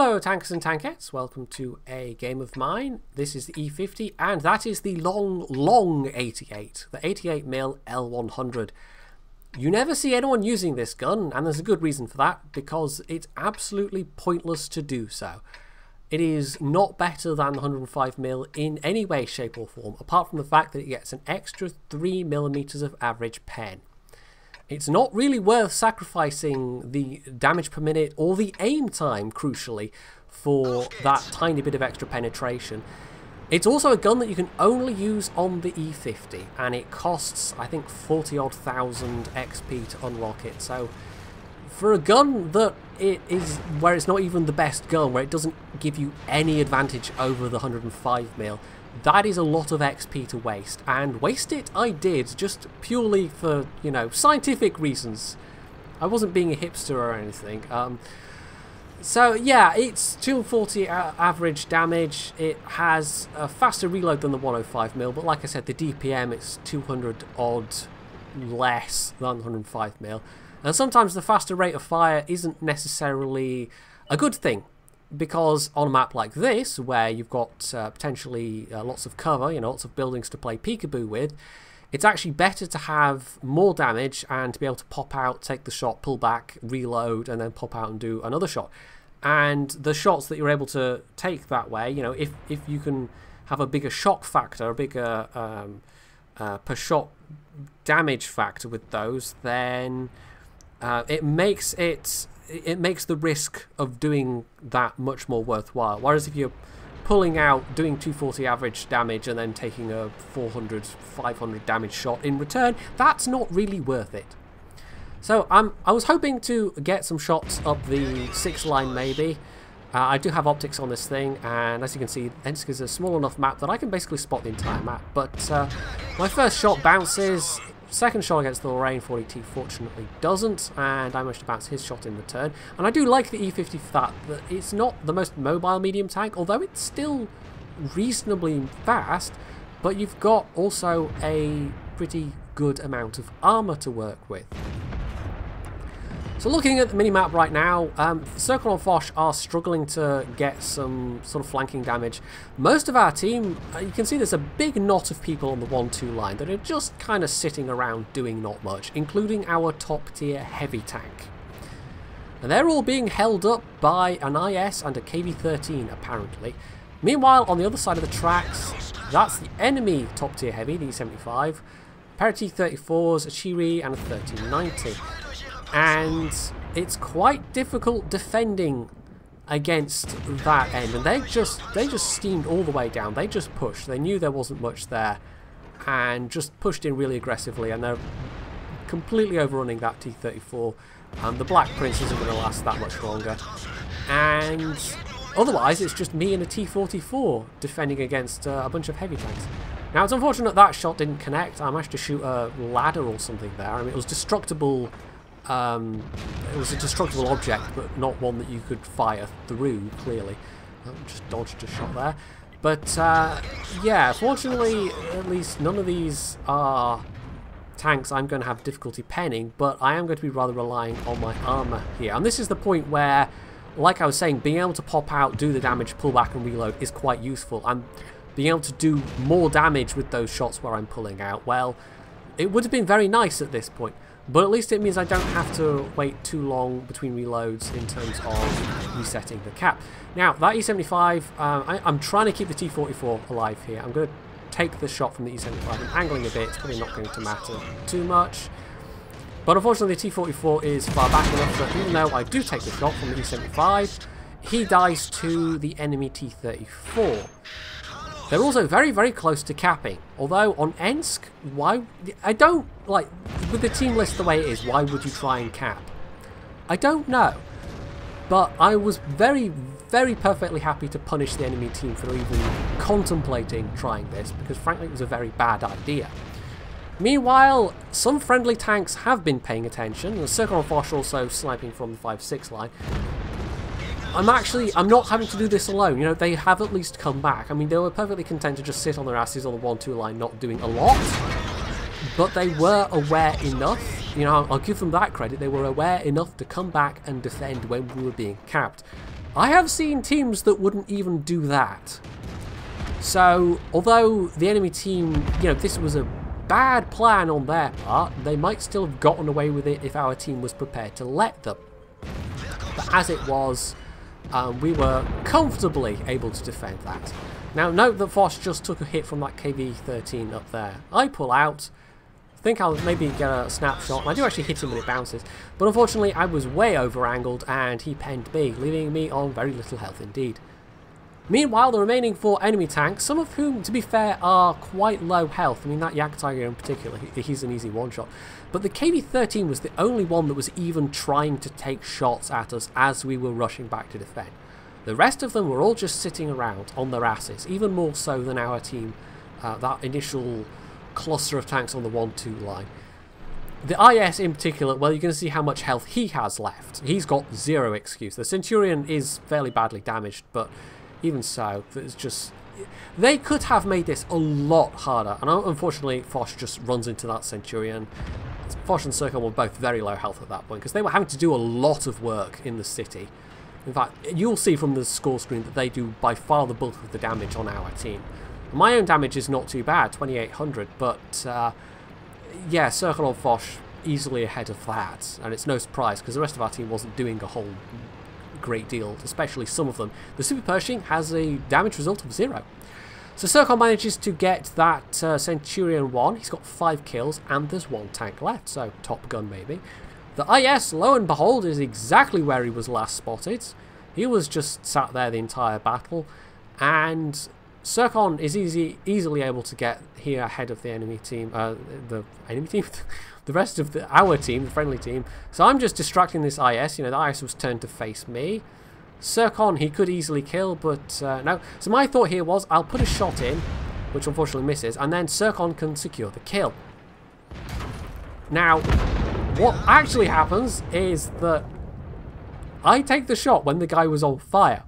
Hello tankers and tankettes, welcome to a game of mine. This is the E50 and that is the long 88, the 88mm L100. You never see anyone using this gun, and there's a good reason for that, because it's absolutely pointless to do so. It is not better than the 105mm in any way, shape or form, apart from the fact that it gets an extra 3mm of average pen. It's not really worth sacrificing the damage per minute or the aim time, crucially, for that tiny bit of extra penetration. It's also a gun that you can only use on the E50, and it costs, I think, 40,000 XP to unlock it. So, for a gun that where it's not even the best gun, where it doesn't give you any advantage over the 105mm, that is a lot of XP to waste, and waste it I did, just purely for, you know, scientific reasons. I wasn't being a hipster or anything. So yeah, it's 240 average damage. It has a faster reload than the 105mm, but like I said, the DPM is 200 odd less than 105mm. And sometimes the faster rate of fire isn't necessarily a good thing, because on a map like this, where you've got potentially lots of cover, you know, lots of buildings to play peekaboo with, it's actually better to have more damage and to be able to pop out, take the shot, pull back, reload, and then pop out and do another shot. And the shots that you're able to take that way, you know, if you can have a bigger shock factor, a bigger per shot damage factor with those, then it makes the risk of doing that much more worthwhile. Whereas if you're pulling out, doing 240 average damage and then taking a 400, 500 damage shot in return, that's not really worth it. So I was hoping to get some shots up the 6 line maybe. I do have optics on this thing, and as you can see, Ensk is a small enough map that I can basically spot the entire map. But my first shot bounces. Second shot against the Lorraine 40T fortunately doesn't, and I managed to bounce his shot in return. And I do like the E50 for that it's not the most mobile medium tank, although it's still reasonably fast, but you've got also a pretty good amount of armour to work with. So looking at the minimap right now, Circle and Foch are struggling to get some sort of flanking damage. Most of our team, you can see there's a big knot of people on the 1-2 line that are just kind of sitting around doing not much, including our top tier heavy tank. And they're all being held up by an IS and a KV-13 apparently. Meanwhile, on the other side of the tracks, that's the enemy top tier heavy, the E75, pair of T-34s, a Chiri and a 1390. And it's quite difficult defending against that end, and they just steamed all the way down. They just pushed. They knew there wasn't much there and just pushed in really aggressively, and they're completely overrunning that T-34. The Black Prince isn't going to last that much longer, and otherwise it's just me and a T-44 defending against a bunch of heavy tanks. Now it's unfortunate that shot didn't connect. I managed to shoot a ladder or something there. I mean, it was destructible. It was a destructible object, but not one that you could fire through, clearly. Just dodged a shot there. But, yeah, fortunately, at least none of these are tanks I'm going to have difficulty penning, but I am going to be rather relying on my armour here. And this is the point where, like I was saying, being able to pop out, do the damage, pull back and reload is quite useful. And being able to do more damage with those shots where I'm pulling out, well, it would have been very nice at this point. But at least it means I don't have to wait too long between reloads in terms of resetting the cap. Now, that E75, I'm trying to keep the T-44 alive here. I'm going to take the shot from the E75 and angling a bit. It's probably not going to matter too much. But unfortunately, the T-44 is far back enough that even though I do take the shot from the E75, he dies to the enemy T-34. They're also very, very close to capping. Although on Ensk, why? I don't, like, with the team list the way it is, why would you try and cap? I don't know. But I was very, very perfectly happy to punish the enemy team for even contemplating trying this, because frankly it was a very bad idea. Meanwhile, some friendly tanks have been paying attention, and Circle and Foch also sniping from the 5-6 line. I'm not having to do this alone. You know, they have at least come back. I mean, they were perfectly content to just sit on their asses on the 1-2 line, not doing a lot. But they were aware enough. You know, I'll give them that credit. They were aware enough to come back and defend when we were being capped. I have seen teams that wouldn't even do that. So, although the enemy team, you know, this was a bad plan on their part, they might still have gotten away with it if our team was prepared to let them. But as it was, we were comfortably able to defend that. Now, note that phj just took a hit from that KV-13 up there. I pull out. I think I'll maybe get a snapshot. I do actually hit him when it bounces. But unfortunately, I was way over-angled and he penned me, leaving me on very little health indeed. Meanwhile, the remaining 4 enemy tanks, some of whom, to be fair, are quite low health. I mean, that Yak Tiger in particular, he's an easy one-shot. But the KV-13 was the only one that was even trying to take shots at us as we were rushing back to defend. The rest of them were all just sitting around on their asses, even more so than our team, that initial cluster of tanks on the 1-2 line. The IS in particular, well, you're going to see how much health he has left. He's got zero excuse. The Centurion is fairly badly damaged, but even so, it's just... They could have made this a lot harder, and unfortunately, phj just runs into that Centurion. phj and Circon were both very low health at that point, because they were having to do a lot of work in the city. In fact, you'll see from the score screen that they do by far the bulk of the damage on our team. My own damage is not too bad, 2800, but yeah, Circon on phj easily ahead of that, and it's no surprise because the rest of our team wasn't doing a whole great deal, especially some of them. The Super Pershing has a damage result of 0. So Circon manages to get that Centurion 1, he's got 5 kills, and there's 1 tank left, so Top Gun maybe. The IS, lo and behold, is exactly where he was last spotted. He was just sat there the entire battle, and Circon is easily able to get here ahead of the enemy team, the rest of our team, the friendly team. So I'm just distracting this IS, you know, the IS was turned to face me. Circon, he could easily kill, but no. So my thought here was, I'll put a shot in, which unfortunately misses, and then Circon can secure the kill. Now, what actually happens is that I take the shot when the guy was on fire.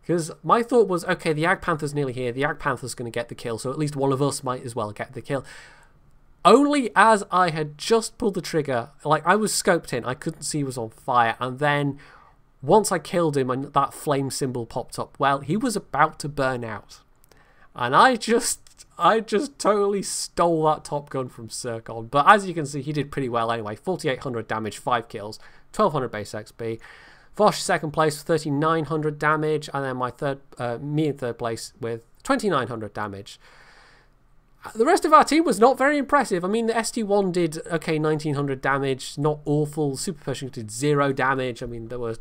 Because my thought was, okay, the Jagdpanther's nearly here, the Jagdpanther's going to get the kill, so at least one of us might as well get the kill. Only as I had just pulled the trigger, like I was scoped in, I couldn't see he was on fire, and then once I killed him and that flame symbol popped up, well, he was about to burn out. And I just totally stole that Top Gun from Circon. But as you can see, he did pretty well anyway. 4,800 damage, 5 kills, 1,200 base XP. phj second place with 3,900 damage, and then me in third place with 2,900 damage. The rest of our team was not very impressive. I mean, the ST1 did, okay, 1,900 damage, not awful. Super Pershing did 0 damage. I mean, there were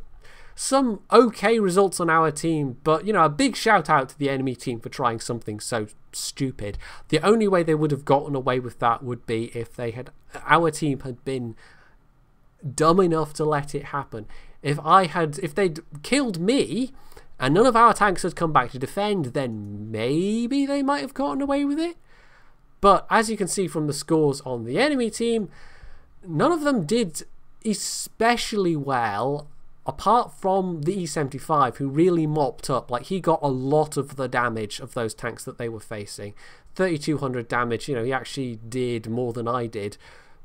some okay results on our team, but, you know, a big shout out to the enemy team for trying something so stupid. The only way they would have gotten away with that would be if our team had been dumb enough to let it happen. If they'd killed me and none of our tanks had come back to defend, then maybe they might have gotten away with it. But as you can see from the scores on the enemy team, none of them did especially well, apart from the E75, who really mopped up. Like, he got a lot of the damage of those tanks that they were facing. 3,200 damage, you know, he actually did more than I did.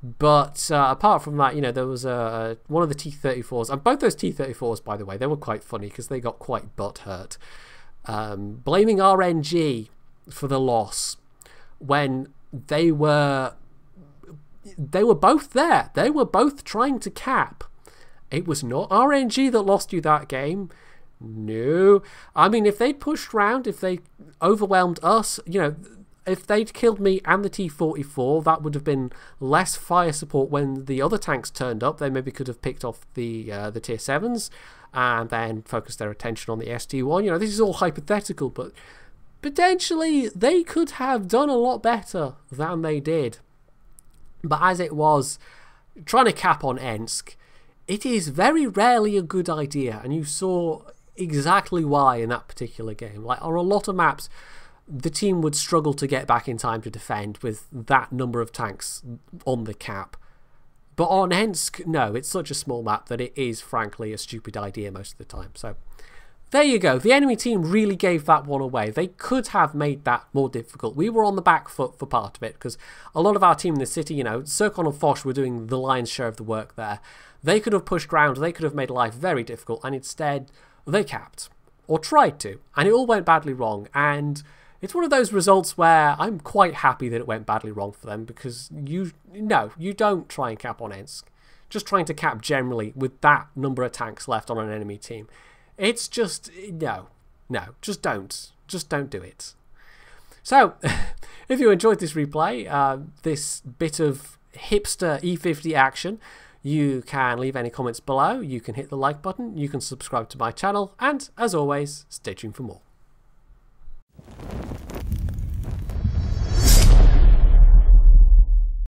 But apart from that, you know, there was one of the T-34s, and both those T-34s, by the way, they were quite funny because they got quite butthurt, blaming RNG for the loss when they were both there. They were both trying to cap. It was not RNG that lost you that game. No. I mean, if they'd pushed round, if they overwhelmed us, you know, if they'd killed me and the T-44, that would have been less fire support when the other tanks turned up. They maybe could have picked off the Tier 7s and then focused their attention on the ST1. You know, this is all hypothetical, but potentially they could have done a lot better than they did. But as it was, trying to cap on Ensk, it is very rarely a good idea, and you saw exactly why in that particular game. Like, on a lot of maps, the team would struggle to get back in time to defend with that number of tanks on the cap. But on Ensk, no, it's such a small map that it is, frankly, a stupid idea most of the time. So, there you go. The enemy team really gave that one away. They could have made that more difficult. We were on the back foot for part of it, because a lot of our team in the city, you know, Circon and phj were doing the lion's share of the work there. They could have pushed round, they could have made life very difficult, and instead they capped, or tried to, and it all went badly wrong. And it's one of those results where I'm quite happy that it went badly wrong for them, because you don't try and cap on Ensk. Just trying to cap generally with that number of tanks left on an enemy team. It's just, no, just don't. Just don't do it. So, if you enjoyed this replay, this bit of hipster E50 action, you can leave any comments below, you can hit the like button, you can subscribe to my channel, and as always, stay tuned for more.